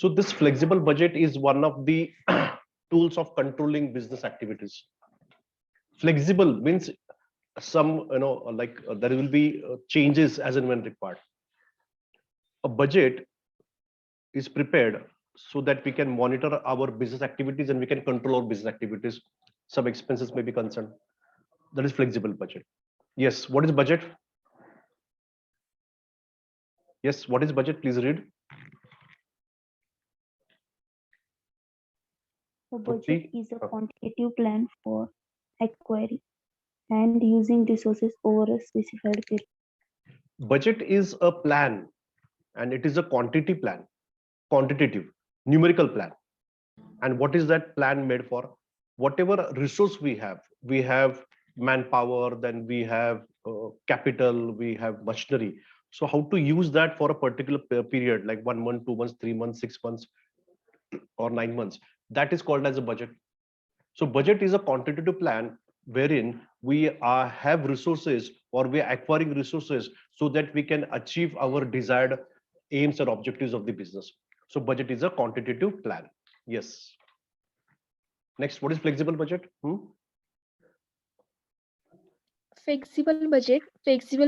So this flexible budget is one of the tools of controlling business activities. Flexible means some, there will be changes as and when required. A budget is prepared so that we can monitor our business activities and we can control our business activities. Some expenses may be concerned. That is flexible budget. Yes, what is budget? Yes, what is budget? Please read. A budget is a quantitative plan for acquiring and using resources over a specified period. Budget is a plan and it is a quantity plan, quantitative, numerical plan. And what is that plan made for? Whatever resource we have manpower, then we have capital, we have machinery. So how to use that for a particular period, like 1 month, 2 months, 3 months, 6 months, or 9 months, that is called as a budget. So budget is a quantitative plan wherein we have resources or we are acquiring resources so that we can achieve our desired aims and objectives of the business. So budget is a quantitative plan. Yes. Next, what is flexible budget? Flexible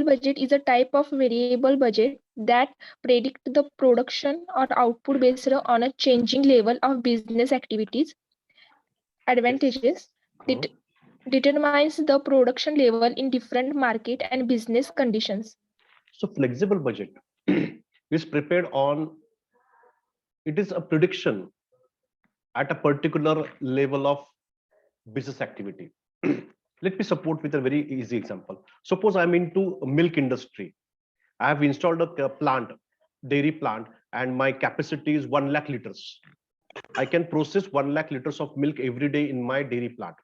budget is a type of variable budget that predict the production or output based on a changing level of business activities. Advantages: it determines the production level in different market and business conditions. So flexible budget is prepared on, it is a prediction at a particular level of business activity. Let me support with a very easy example. Suppose I'm into milk industry. I have installed a plant, dairy plant, and my capacity is 1 lakh liters. I can process 1 lakh liters of milk every day in my dairy plant.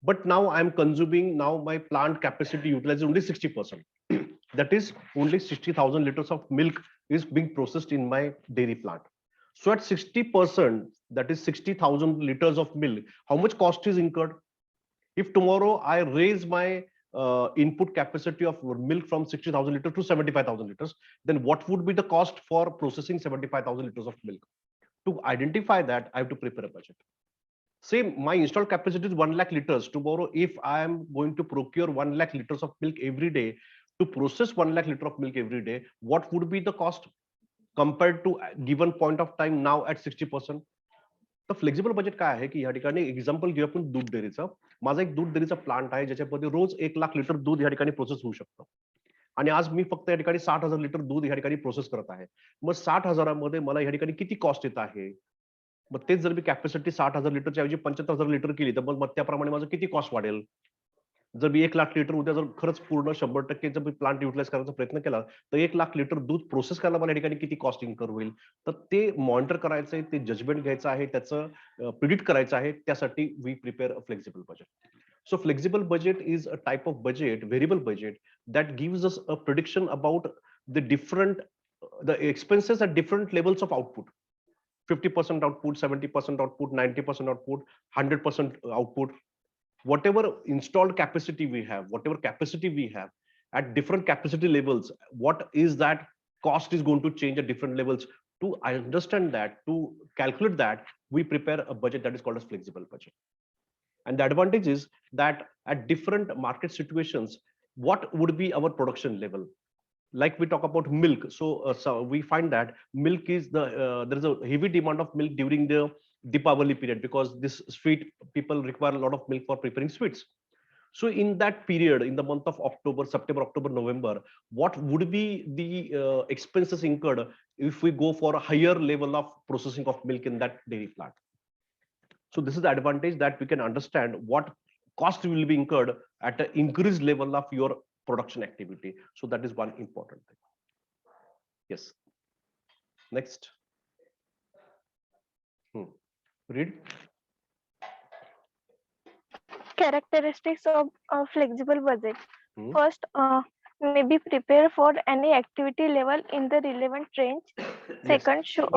But now I'm consuming, now my plant capacity utilizes only 60%. That is only 60,000 liters of milk is being processed in my dairy plant. So at 60%, that is 60,000 liters of milk, how much cost is incurred? If tomorrow I raise my input capacity of milk from 60,000 liters to 75,000 liters, then what would be the cost for processing 75,000 liters of milk? To identify that, I have to prepare a budget. Say my installed capacity is 1 lakh liters. Tomorrow, if I am going to procure 1 lakh liters of milk every day, to process 1 lakh liter of milk every day, what would be the cost compared to a given point of time now at 60%? तर flexible budget काय आहे की या ठिकाणी example घेऊ आपण दूध डेअरीचं. माझा एक दूध डेअरीचा प्लांट आहे ज्याच्यामध्ये रोज 1 लाख लिटर दूध या ठिकाणी प्रोसेस होऊ शकतं आणि आज मी फक्त या ठिकाणी 60,000 लिटर दूध या ठिकाणी प्रोसेस करत आहे. मग 60,000 मध्ये मला या ठिकाणी किती कॉस्ट येत आहे? मग तेच जर मी कॅपॅसिटी 60,000 लिटरच्या ऐवजी 75,000 लिटर केली तर मग त्याप्रमाणे माझं किती कॉस्ट वाढेल? जर मी 1 लाख लिटर उद्या जर खरंच पूर्ण 100% जर मी प्लांट युटिलाइज करायचा प्रयत्न केला तर 1 लाख लिटर दूध प्रोसेस करायला मला या ठिकाणी किती कॉस्ट इन्कर होईल? तर ते मॉनिटर करायचं आहे, ते जजमेंट घ्यायचं आहे, त्याचं प्रिडिक्ट करायचं आहे. त्यासाठी we prepare a flexible budget. So flexible budget is a type of budget, variable budget, that gives us a prediction about the expenses at different levels of output. 50% output, 70% output, 90% output, 100% output. Whatever installed capacity we have at different capacity levels, what is that cost is going to change at different levels? To understand that, to calculate that, we prepare a budget that is called as flexible budget. And the advantage is that at different market situations, what would be our production level? Like we talk about milk, so we find that milk is there is a heavy demand of milk during the Deepavali period because this sweet people require a lot of milk for preparing sweets. So in that period, in the month of September, October, November, what would be the expenses incurred if we go for a higher level of processing of milk in that dairy plant? So this is the advantage that we can understand what cost will be incurred at an increased level of your production activity. So that is one important thing. Yes. Next. Read. Characteristics of a flexible budget. First, may be prepared for any activity level in the relevant range. Second, show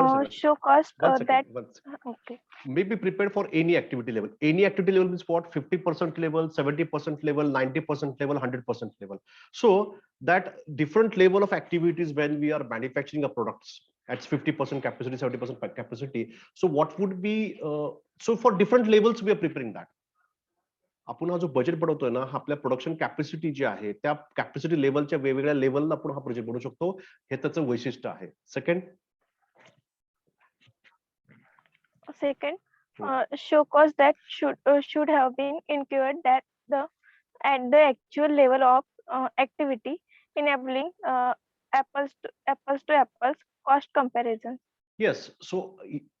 cost okay. May be prepared for any activity level. Any activity level means what? 50% level, 70% level, 90% level, 100% level. So that different level of activities when we are manufacturing a products, at 50% capacity, 70% capacity. So what would be so for different levels we are preparing that. आपण हा जो budget बनवतोय ना, आपल्या production capacity जी आहे त्या capacity लेवलच्या वेगवेगळ्या लेवलला आपण हा प्रोजेक्ट बनवू शकतो. हे त्याचं वैशिष्ट्य आहे. Second, show costs that should have been incurred that at the actual level of activity, enabling apples to apples cost comparison. Yes. So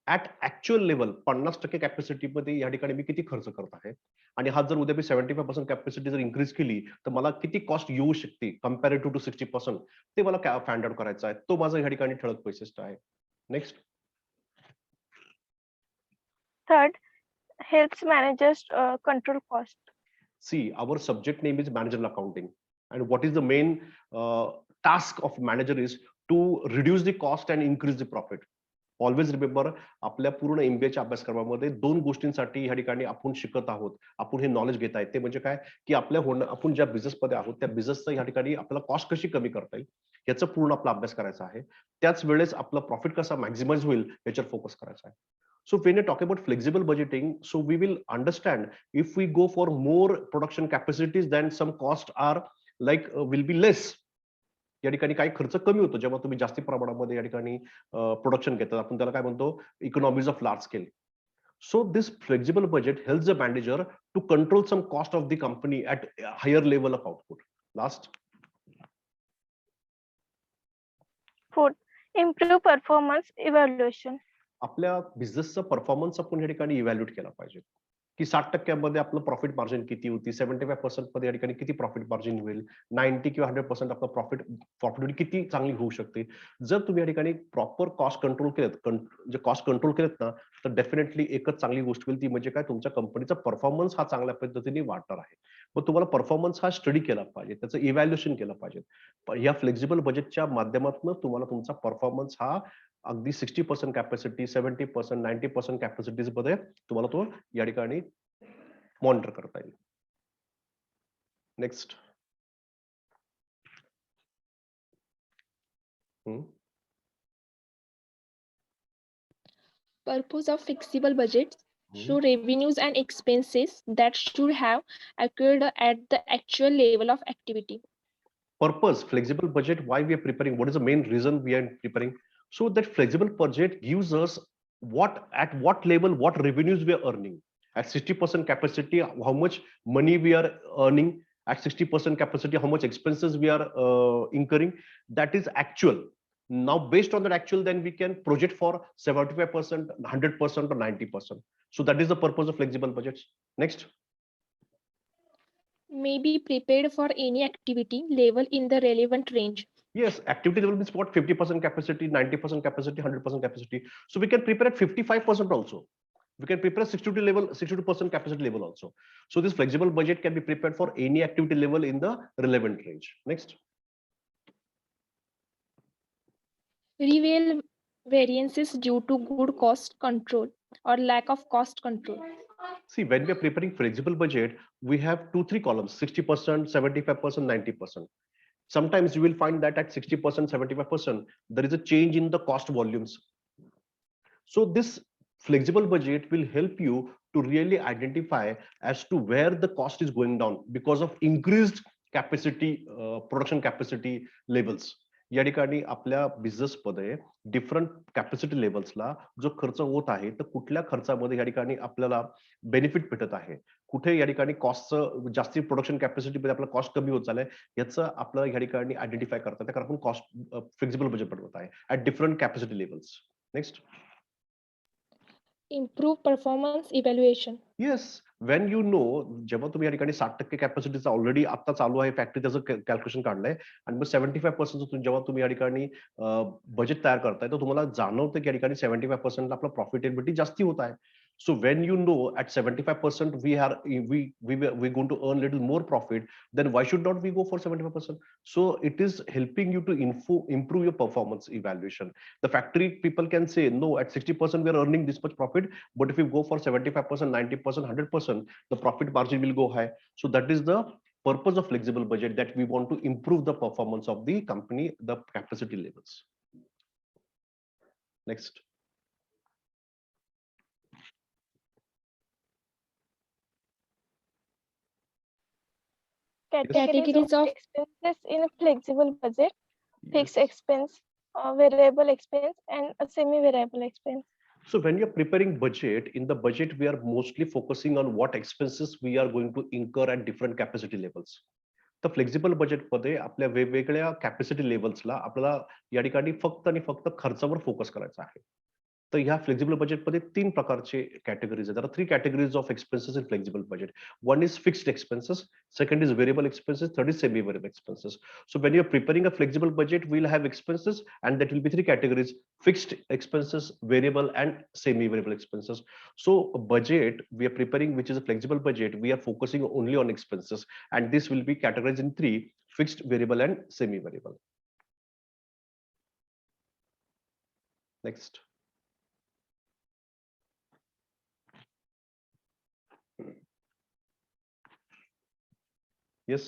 at actual level 50% capacity मध्ये या ठिकाणी मी किती खर्च करत आहे आणि हा जर उद्या मी 75% कॅपॅसिटी जर इन्क्रीज केली तर मला किती कॉस्ट येऊ शकते कम्पॅरेटिव्ह टू 60%, ते मला फाइंड आउट करायचं आहे. तो माझा या ठिकाणी ठळक वैशिष्ट्य आहे. Next. Third, helps managers control cost. See, our subject name is managerial accounting, and what is the main task of manager is to reduce the cost and increase the profit. Always remember, आपल्या पूर्ण एमबीएच्या अभ्यासक्रमामध्ये 2 गोष्टींसाठी या ठिकाणी आपण शिकत आहोत, आपण हे knowledge घेत आहे. ते म्हणजे काय की आपल्या आपण ज्या बिझनेसमध्ये आहोत त्या बिझनेसचं या ठिकाणी आपल्याला कॉस्ट कशी कमी करता येईल याचा पूर्ण आपला अभ्यास करायचा आहे. त्याच वेळेस आपला प्रॉफिट कसा मॅक्झिमाइज होईल याच्यावर फोकस करायचा आहे. So when you talk about flexible budgeting, so we will understand if we go for more production capacities, then some costs are like will be less. या ठिकाणी काही खर्च कमी होतो जेव्हा तुम्ही जास्ती प्रमाणामध्ये या ठिकाणी प्रोडक्शन घेतात. आपण त्याला काय म्हणतो, economies of large scale. So this flexible budget helps the manager to control some cost of the company at a higher level of output. Last. Fourth, improve performance evaluation. आपल्या बिझनेसचा परफॉर्मन्स आपण या ठिकाणी evaluate केला पाहिजे की 60% मध्ये आपलं profit margin किती होती, 75% मध्ये या ठिकाणी किती प्रॉफिट मार्जिन होईल, 90 किंवा 100% आपलं प्रॉफिट किती चांगली होऊ शकते. जर तुम्ही या ठिकाणी प्रॉपर कॉस्ट कंट्रोल केलेत, जे कॉस्ट कंट्रोल केलेत ना, तर डेफिनेटली एकच चांगली गोष्ट होईल ती म्हणजे काय, तुमच्या कंपनीचा परफॉर्मन्स हा चांगल्या पद्धतीने वाढणार आहे. मग तुम्हाला परफॉर्मन्स हा स्टडी केला पाहिजे, त्याचं इव्हॅल्युएशन केलं पाहिजे. या फ्लेक्झिबल बजेटच्या माध्यमातून तुम्हाला तुमचा परफॉर्मन्स हा अगदी 60% कॅपॅसिटी, 70%, 90% कॅपॅसिटीज मध्ये तुम्हाला तो या ठिकाणी मॉनिटर करता येईल. Next. Purpose of flexible budgets: show revenues and expenses that should have occurred at the actual level of activity. Purpose, flexible budget, why we are preparing, what is the main reason we are preparing? So that flexible budget gives us at what level, what revenues we are earning. At 60% capacity, how much money we are earning. At 60% capacity, how much expenses we are incurring. That is actual. Now, based on that actual, then we can project for 75%, 100%, or 90%. So that is the purpose of flexible budgets. Next. May be prepared for any activity level in the relevant range. Yes, activity level means what? 50% capacity, 90% capacity, 100% capacity. So we can prepare at 55% also. We can prepare 62% capacity level also. So this flexible budget can be prepared for any activity level in the relevant range. Next. Reveal variances due to good cost control or lack of cost control. See, when we are preparing flexible budget, we have 2-3 columns: 60%, 75%, 90%. Sometimes you will find that at 60%, 75%, there is a change in the cost volumes. So this flexible budget will help you to really identify as to where the cost is going down because of increased capacity, production capacity levels. या ठिकाणी आपल्या बिझनेसमध्ये different capacity लेवल्सला जो खर्च होत आहे, तर कुठल्या खर्चामध्ये या ठिकाणी आपल्याला बेनिफिट भेटत आहे, कुठे या ठिकाणी कॉस्टचं जास्ती प्रोडक्शन कॅपॅसिटीमध्ये आपला कॉस्ट कमी होत चाललाय, याचं आपल्याला या ठिकाणी आयडेंटिफाय करता येतं, कारण आपण कॉस्ट फ्लेक्सिबल बजेट बनवत आहे at different capacity levels. Next. Improve performance evaluation. Yes, when you know, जेव्हा तुम्ही या ठिकाणी 60% कॅपॅसिटीचा ऑलरेडी आता चालू आहे फॅक्टरी, त्याचं कॅल्क्युलेशन काढलंय आणि मग 75% जेव्हा तुम्ही या ठिकाणी बजेट तयार करताय, तर तुम्हाला जाणवतं की या ठिकाणी 75% आपला प्रॉफिटेबिलिटी जास्ती होत आहे. So when you know at 75% we're going to earn little more profit, then why should not we go for 75%? So it is helping you to improve your performance evaluation. The factory people can say, no, at 60% we are earning this much profit, but if we go for 75%, 90%, 100%, the profit margin will go high. So that is the purpose of flexible budget, that we want to improve the performance of the company, the capacity levels. Next. Categories of expenses in a flexible budget, fixed Yes. expense, variable expense, and a semi-variable expense. So when you're preparing budget, in the budget, we are mostly focusing on what expenses we are going to incur at different capacity levels. तर flexible बजेटमध्ये आपल्या वेगवेगळ्या capacity लेवल्सला आपल्याला या ठिकाणी फक्त आणि फक्त खर्चावर फोकस करायचा आहे. तर ह्या फ्लेक्झिबल बजेटमध्ये 3 प्रकारचे कॅटेगरीज आहेत. There are 3 categories of expenses in flexible budget. One is fixed expenses, second is variable expenses, third is semi-variable expenses. So when you're preparing a flexible budget, we'll have expenses and that will be 3 categories: fixed expenses, variable and semi-variable expenses. So a budget we are preparing, which is a flexible budget, we are focusing only on expenses, and this will be categorized in 3: fixed, variable and semi-variable. Next. Yes.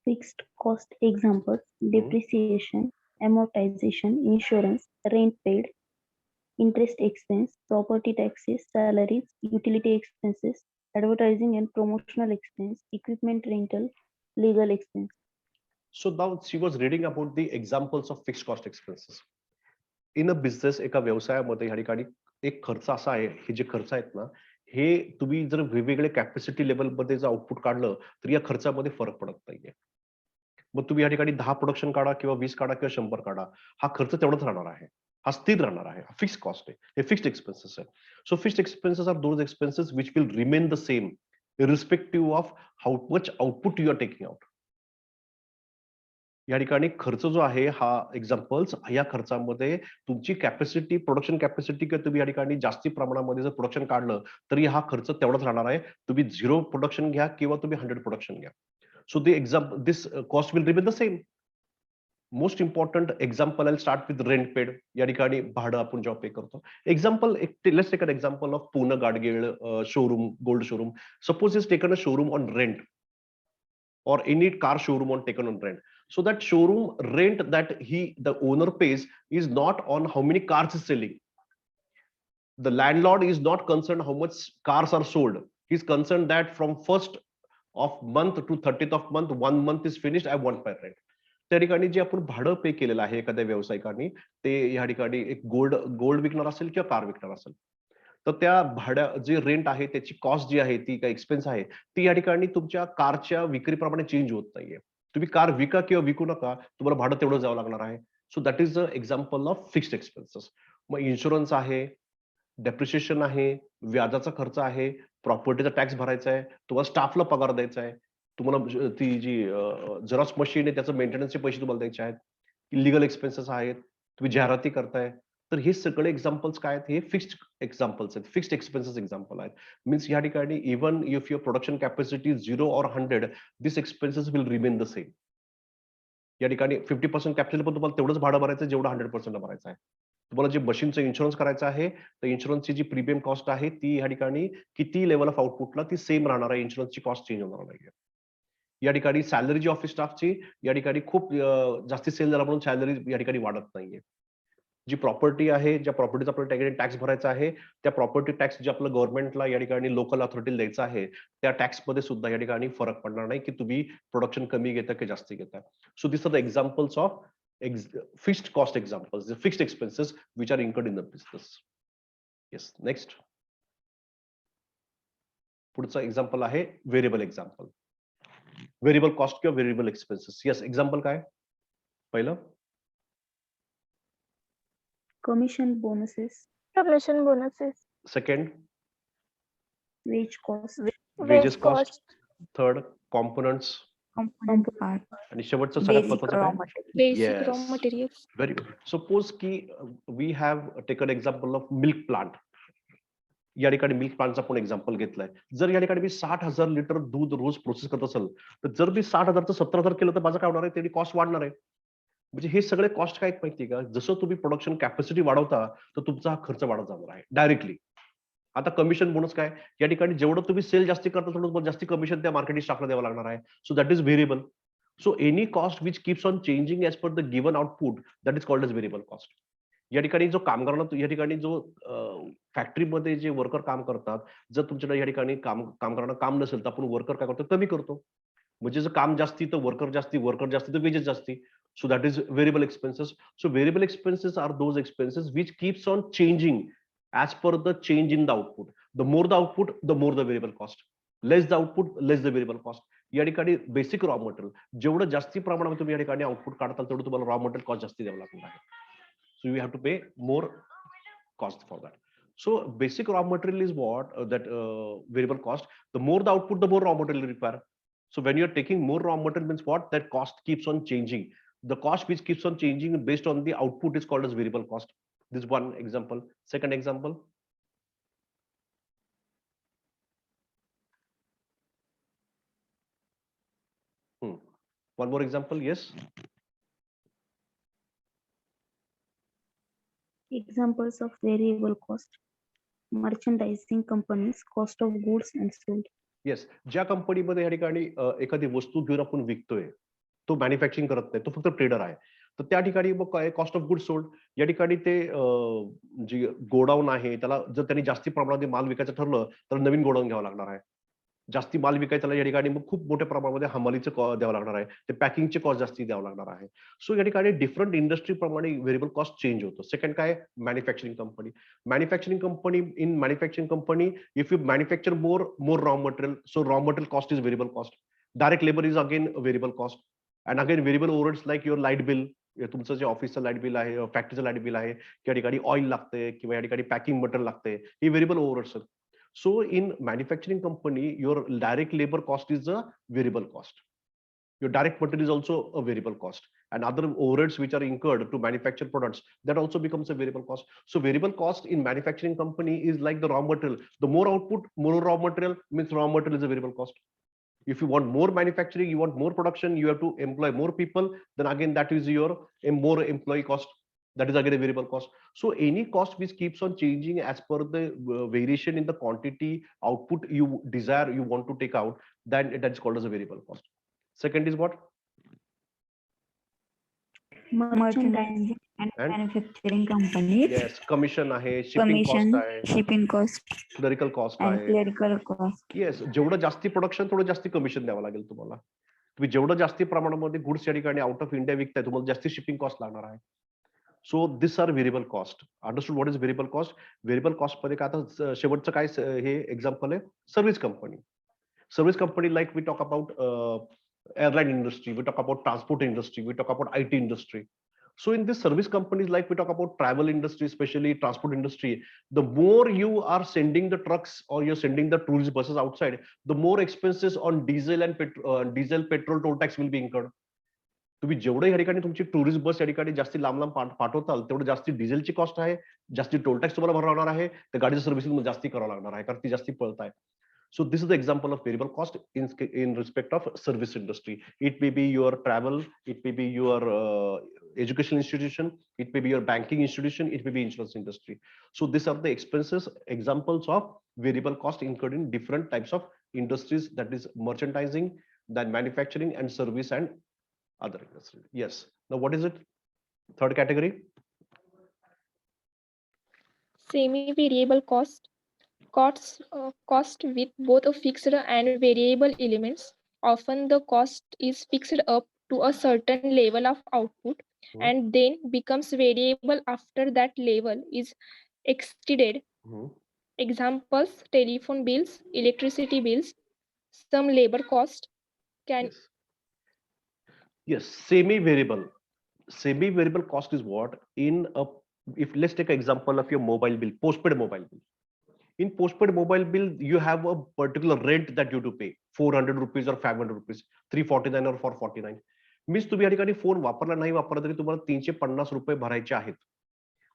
Fixed cost examples: depreciation, amortization, insurance, rent paid, interest expense, property taxes, salaries, utility expenses, advertising and promotional expense, equipment rental, legal expense. So now she was reading about the examples of fixed cost expenses. In a business, एका व्यवसायामध्ये ह्या ठिकाणी एक खर्च असा आहे, हे जे खर्च आहेत ना, हे तुम्ही जर वेगवेगळे कॅपॅसिटी लेवलमध्ये जर आउटपुट काढलं तर या खर्चामध्ये फरक पडत नाहीये. मग तुम्ही या ठिकाणी 10 प्रोडक्शन काढा किंवा 20 काढा किंवा 100 काढा, हा खर्च तेवढाच राहणार आहे. हा स्थिर राहणार आहे. फिक्स कॉस्ट आहे. हे फिक्स्ड एक्सपेन्सेस आहे. So fixed expenses are those expenses which will remain the same irrespective of how much output you are taking out. या ठिकाणी खर्च जो आहे हा एक्झाम्पल्स, या खर्चामध्ये तुमची कॅपॅसिटी, प्रोडक्शन कॅपॅसिटी किंवा तुम्ही या ठिकाणी जास्ती प्रमाणामध्ये जर प्रोडक्शन काढलं तरी हा खर्च तेवढाच राहणार आहे. तुम्ही 0 प्रोडक्शन घ्या किंवा तुम्ही 100 प्रोडक्शन घ्या. So this cost will remain the same. Most important example I start with rent paid. या ठिकाणी भाडं आपण जेव्हा पे करतो. Example, let's take an example of Pune Gadgil showroom, gold showroom. Suppose is taken a showroom on rent or any car showroom on taken on rent. So that showroom rent that the owner pays is not on how many cars is selling. The landlord is not concerned how much cars are sold. He's concerned that from 1st of month to 30th of month, 1 month is finished, I want my rent. त्या ठिकाणी जे आपण भाडं पे केलेलं आहे एखाद्या व्यावसायिकांनी, ते या ठिकाणी एक गोल्ड विकणार असेल किंवा कार विकणार असेल, तर त्या भाड्या जे रेंट आहे त्याची कॉस्ट जी आहे, ती काय एक्सपेन्स आहे, ती या ठिकाणी तुमच्या कारच्या विक्रीप्रमाणे चेंज होत नाहीये. तुम्ही कार विका किंवा विकू नका, तुम्हाला भाडं तेवढं जावं लागणार आहे. So that is the example of fixed expenses. Mug insurance आहे, डेप्रिसिएशन आहे, व्याजाचा खर्च आहे, प्रॉपर्टीचा टॅक्स भरायचा आहे, तुम्हाला स्टाफला पगार द्यायचा आहे, तुम्हाला ती जी झेरॉक्स मशीन आहे त्याचं मेंटेनन्सचे पैसे तुम्हाला द्यायचे आहेत, इलिगल एक्सपेन्सेस आहेत, तुम्ही जाहिराती करताय. तर हे सगळे एक्झाम्पल्स काय आहेत, हे फिक्स्ड एक्झाम्पल्स आहेत, फिक्स्ड एक्सपेन्सेस एक्झाम्पल आहेत. मीन्स या ठिकाणी even if your production capacity 0 or 100, this expenses will remain the same. या ठिकाणी 50% कॅपॅसिटी पण तुम्हाला तेवढंच भाडं भरायचं जेवढं 100% भरायचं आहे. तुम्हाला जे मशीनचं इन्शुरन्स करायचं आहे, तर इन्शुरन्सची जी प्रीमियम कॉस्ट आहे ती या ठिकाणी किती लेवल ऑफ आउटपुटला ती सेम राहणार आहे. इन्शुरन्सची कॉस्ट चेंज होणार नाहीये. या ठिकाणी सॅलरी जी ऑफिस स्टाफची या ठिकाणी खूप जास्ती सेल झाला म्हणून सॅलरी या ठिकाणी वाढत नाहीये. जी प्रॉपर्टी आहे, ज्या प्रॉपर्टीचा आपल्याला टॅक्स भरायचा आहे, त्या प्रॉपर्टी टॅक्स जे आपलं गव्हर्नमेंटला या ठिकाणी लोकल अथॉरिटीला द्यायचा आहे, त्या टॅक्समध्ये सुद्धा या ठिकाणी फरक पडणार नाही की तुम्ही प्रोडक्शन कमी घेता की जास्त घेता. So this are the examples of fixed cost examples, fixed expenses which are incurred in the business. Yes, next. पुढचं एक्झाम्पल आहे व्हेरिएबल एक्झाम्पल. व्हेरिएबल कॉस्ट किंवा व्हेरिएबल एक्सपेन्सेस. येस, एक्झाम्पल काय पहिलं? Commission bonuses, Commission bonuses, second, wage cost, wages cost, cost. Third, components. component part, आणि शेवटचं सगळ्यात basic महत्त्वाचं raw काय? material. basic raw Yes. materials. Very good. Suppose की we have taken example of milk plant. या ठिकाणी milk प्लांटचा आपण example घेतलाय. जर या ठिकाणी मी 60,000 लिटर दूध रोज प्रोसेस करत असेल, तर जर मी 60,000 70,000 केलं तर माझं काय होणार आहे, त्याची कॉस्ट वाढणार आहे. म्हणजे हे सगळे कॉस्ट काय माहितीये का, जसं तुम्ही प्रोडक्शन कॅपॅसिटी वाढवता तर तुमचा हा खर्च वाढत जाणार आहे डायरेक्टली. आता कमिशन बोनस काय, या ठिकाणी जेवढं तुम्ही सेल जास्ती करता तेवढं जास्ती कमिशन त्या मार्केटिंग स्टाफला द्यावं लागणार आहे. So that is variable. So any cost which keeps on changing as per the given output, that is called as variable cost. या ठिकाणी जो कामगारांना या ठिकाणी जो फॅक्टरीमध्ये जे वर्कर काम करतात, जर तुमच्याकडे या ठिकाणी कामगारांना काम नसेल तर आपण वर्कर काय करतो, कमी करतो. म्हणजे जर काम जास्ती तर वर्कर जास्ती तर वेजेस जास्ती. So that is variable expenses. So variable expenses are those expenses which keeps on changing as per the change in the output. The more the output, the more the variable cost. Less the output, less the variable cost. या ठिकाणी basic raw material जेवढं जास्ती प्रमाणात तुम्ही या ठिकाणी output काढताल तेवढं तुम्हाला रॉ मटेरियल कॉस्ट जास्ती द्यावं लागणार आहे. So you have to pay more cost for that. So basic raw material is what that variable cost. The more the output, the more raw material you require. So when you're taking more raw material means what? That cost keeps on changing. The cost which keeps on changing based on the output is called as variable cost. This is one example. Second example. One more example. Yes. Examples of variable cost. Merchandising companies, cost of goods and sold. Yes, ज्या कंपनीमध्ये या ठिकाणी एखादी वस्तू घेऊन आपण विकतोय, तो manufacturing करत नाही, तो फक्त ट्रेडर आहे. तर त्या ठिकाणी मग काय कॉस्ट ऑफ गुड सोल्ड. या ठिकाणी ते जे गोडाऊन आहे त्याला जर त्यांनी जास्ती प्रमाणात माल विकायचं ठरलं तर नवीन गोडाऊन घ्यावं लागणार आहे. जास्ती माल विकायचा या ठिकाणी मग खूप मोठ्या प्रमाणामध्ये हमालीचं द्यावं लागणार आहे. ते पॅकिंगचे कॉस्ट जास्ती द्यावं लागणार आहे. सो या ठिकाणी डिफरंट इंडस्ट्री प्रमाणे व्हेरिएबल कॉस्ट चेंज होतो. सेकंड काय manufacturing company. Manufacturing company in manufacturing company if you manufacture more raw material, so raw material cost is variable cost. Direct labor is again a variable cost. And again variable overheads like your light bill, तुमचं जे ऑफिसचं light bill आहे, फॅक्टरीचं light bill आहे, या ठिकाणी oil लागते किंवा या ठिकाणी पॅकिंग मटेरियल लागते, ही variable overheads. So in manufacturing company, your direct labor cost is a variable cost. Your direct material is also a variable cost, and other overheads which are incurred to manufacture products, that also becomes a variable cost. So variable cost in manufacturing company is like the raw material. The more output, more raw material means raw material is a variable cost. If you want more manufacturing, you want more production, you have to employ more people, then again that is your more employee cost. That is again a variable cost. So any cost which keeps on changing as per the variation in the quantity output you desire, you want to take out, then that is called as a variable cost. Second is what? Merchandising and And manufacturing companies, yes, commission आहे, shipping commission, cost आहे, shipping cost, clerical cost and आहे. clerical cost. Yes, जेवढं जास्ती production तेवढं जास्ती commission द्यावं लागेल तुम्हाला. तुम्ही जेवढं जास्ती प्रमाणामध्ये गुड्स या ठिकाणी आउट ऑफ इंडिया विकताय, तुम्हाला जास्ती शिपिंग कॉस्ट लागणार आहे. So this are variable cost. Understood what is variable cost? Variable cost मध्ये काय आता शेवटचं काय हे एक्झाम्पल आहे, service company. Service company like we talk about airline industry, we talk about transport industry, we talk about IT industry. So in this service companies, like we talk about travel industry, especially transport industry, the more you are sending the trucks or you're sending the tourist buses outside, the more expenses on diesel and petrol toll tax will be incurred. तुम्ही जेवढे या ठिकाणी तुमची tourist बस या ठिकाणी जास्ती लांब लांब पाठवताल तेवढं जास्ती डिझेलची कॉस्ट आहे, जास्ती टोल टॅक्स तुम्हाला भरावा लागणार आहे, त्या गाडीचं सर्व्हिसिंग जास्ती करावं लागणार आहे कारण ती जास्ती पळत आहे. So this is the example of variable cost in respect of service industry. It may be your travel, it may be your educational institution, it may be your banking institution, it may be insurance industry. So these are the expenses, examples of variable cost incurred in different types of industries, that is merchandising, then manufacturing and service and other industries. Yes. Now what is it? Third category? Semi-variable cost. Cost with both a fixed and variable elements. Often the cost is fixed up to a certain level of output and then becomes variable after that level is exceeded. Examples: telephone bills, electricity bills, some labor cost can. Yes, semi-variable. Semi-variable cost is what? If let's take an example of your mobile bill, postpaid mobile bill. In postpaid mobile bill, you have a particular rent that you have to pay, 400 rupees or 500 rupees, 349 or 449. Means तुम्ही या ठिकाणी phone वापरला नाही वापरला तरी तुम्हाला 350 रुपये भरायचे आहेत.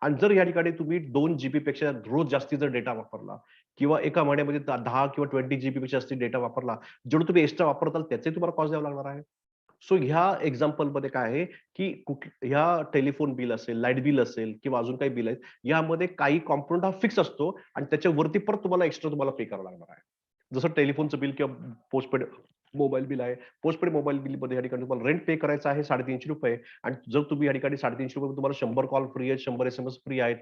आणि जर या ठिकाणी तुम्ही 2 GB पेक्षा रोज जास्ती जर डेटा वापरला किंवा एका महिन्यामध्ये 10 किंवा 20 GB पेक्षा जास्ती डेटा वापरला, जेवढं तुम्ही एक्स्ट्रा वापरताल त्याचे तुम्हाला कॉस्ट द्यावं लागणार आहे. सो ह्या एक्झाम्पल मध्ये काय आहे की ह्या टेलिफोन बिल असेल, लाईट बिल असेल किंवा अजून काही बिल आहेत, यामध्ये काही कॉम्पोनंट हा फिक्स असतो आणि त्याच्यावरती परत तुम्हाला एक्स्ट्रा तुम्हाला पे करावं लागणार आहे. जसं टेलिफोनचं बिल किंवा पोस्टपेड मोबाईल बिल आहे. पोस्टपेड मोबाईल बिलमध्ये या ठिकाणी तुम्हाला रेंट पे करायचं आहे ₹350 आणि जर तुम्ही या ठिकाणी ₹350 तुम्हाला 100 कॉल फ्री आहेत, 100 SMS फ्री आहेत.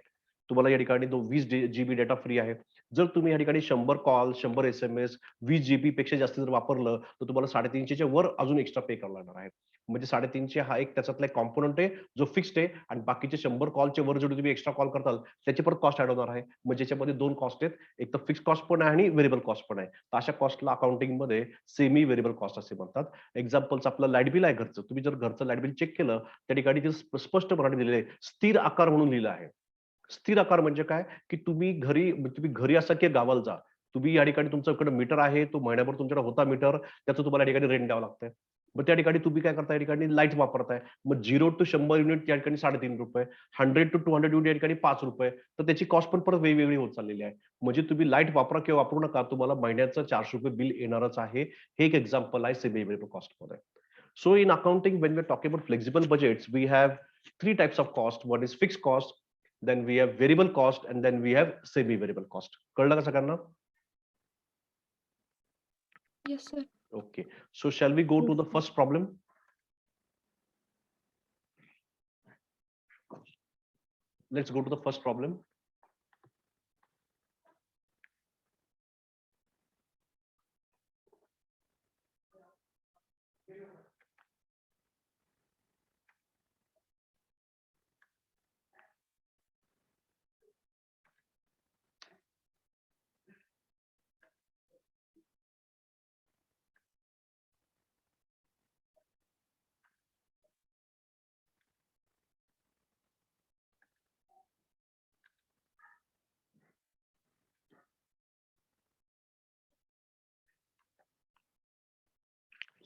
तुम्हाला या ठिकाणी 20 GB डेटा फ्री आहे. जर तुम्ही या ठिकाणी 100 कॉल, 100 SMS, 20 GB पेक्षा जास्त जर वापरलं, तर तुम्हाला 350च्या वर अजून एक्स्ट्रा पे करावं लागणार आहे. म्हणजे 350 हा एक त्याच्यातला एक कॉम्पोनंट आहे, जो फिक्स्ड आहे आणि बाकीचे 100 कॉलच्या वर जेवढे तुम्ही एक्स्ट्रा कॉल करताल, त्याची परत कॉस्ट ॲड होणार आहे. म्हणजे याच्यामध्ये 2 कॉस्ट आहेत. एक तर फिक्स्ड कॉस्ट पण आहे आणि व्हेरिएबल कॉस्ट पण आहे. तर अशा कॉस्टला अकाउंटिंगमध्ये सेमी व्हेरिएबल कॉस्ट असे म्हणतात. एक्झाम्पल्स आपलं लाईट बिल आहे घरचं. तुम्ही जर घरचं लाईट बिल चेक केलं, त्या ठिकाणी ते स्पष्ट मराठी दिलेलं आहे. स्थिर आकार म्हणून लिहिलं आहे. स्थिर आकार म्हणजे काय, की तुम्ही घरी असा की गावाला जा. तुम्ही या ठिकाणी तुमच्याकडे मीटर आहे, तो महिन्याभर तुमच्याकडे होता मीटर, त्याचं तुम्हाला या ठिकाणी रेंट द्यावं लागतंय. मग त्या ठिकाणी तुम्ही काय करताय, या ठिकाणी लाईट वापरताय. मग 0 to 100 युनिट त्या ठिकाणी ₹3.5, 100 to 200 युनिट या ठिकाणी ₹5. तर त्याची कॉस्ट पण परत वेगवेगळी होत चाललेली आहे. म्हणजे तुम्ही लाईट वापरा किंवा वापरू नका, तुम्हाला महिन्याचं ₹400 बिल येणारच आहे. हे एक एक्झाम्पल आहे सेमी व्हेरिएबल कॉस्टमध्ये. So in accounting, when we're talking about flexible budgets, we have 3 types of cost. One is fixed cost, then we have variable cost, and then we have semi-variable cost. कळलं का सगळ्यांना? Yes, sir. Okay. So shall we go to the Yes. first problem? Let's go to the first problem.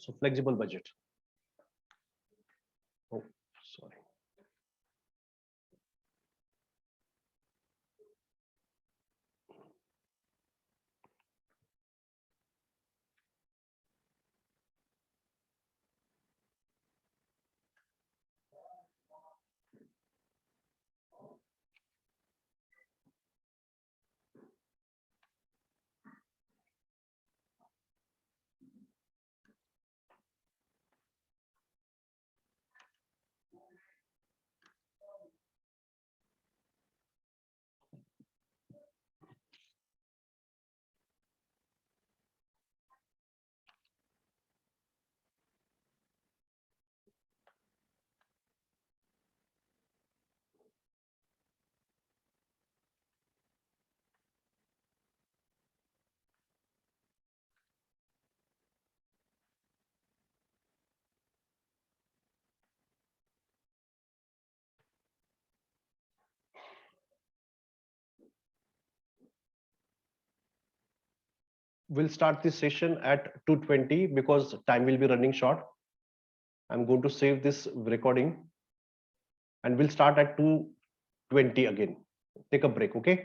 So flexible budget. Oh, sorry. We'll start this session at 2:20 because time will be running short. I'm going to save this recording and we'll start at 2:20 again. Take a break, okay?